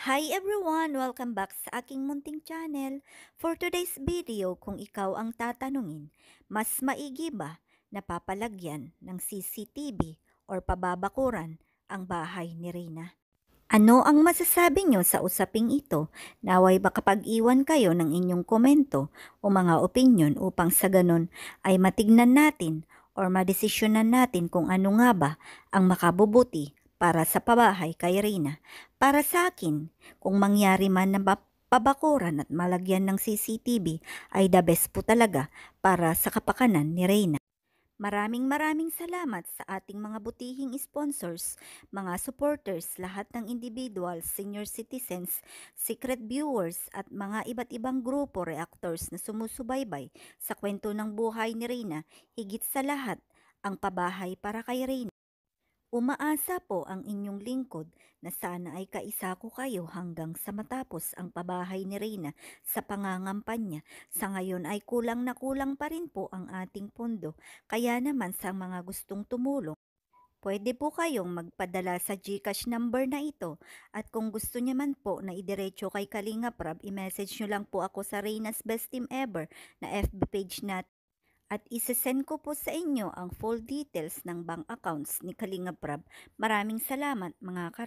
Hi everyone! Welcome back sa aking munting channel. For today's video, kung ikaw ang tatanungin, mas maigi ba na papalagyan ng CCTV or pababakuran ang bahay ni Reyna? Ano ang masasabi nyo sa usaping ito? Naway makapag-iwan kayo ng inyong komento o mga opinion upang sa ganon ay matignan natin or madesisyonan natin kung ano nga ba ang makabubuti para sa pabahay kay Reyna. Para sa akin, kung mangyari man na pabakuran at malagyan ng CCTV ay the best po talaga para sa kapakanan ni Reyna. Maraming salamat sa ating mga butihing sponsors, mga supporters, lahat ng individuals, senior citizens, secret viewers at mga iba't ibang grupo reactors na sumusubaybay sa kwento ng buhay ni Reyna. Higit sa lahat, ang pabahay para kay Reyna. Umaasa po ang inyong lingkod na sana ay kaisa ko kayo hanggang sa matapos ang pabahay ni Reyna sa pangangampanya. Sa ngayon ay kulang na kulang pa rin po ang ating pondo. Kaya naman sa mga gustong tumulong, pwede po kayong magpadala sa GCash number na ito. At kung gusto niyo man po na idiretso kay Kalinga Prab, i-message nyo lang po ako sa Reyna's Best Team Ever na FB page natin. At isesend ko po sa inyo ang full details ng bank accounts ni Kalinga Prab. Maraming salamat mga ka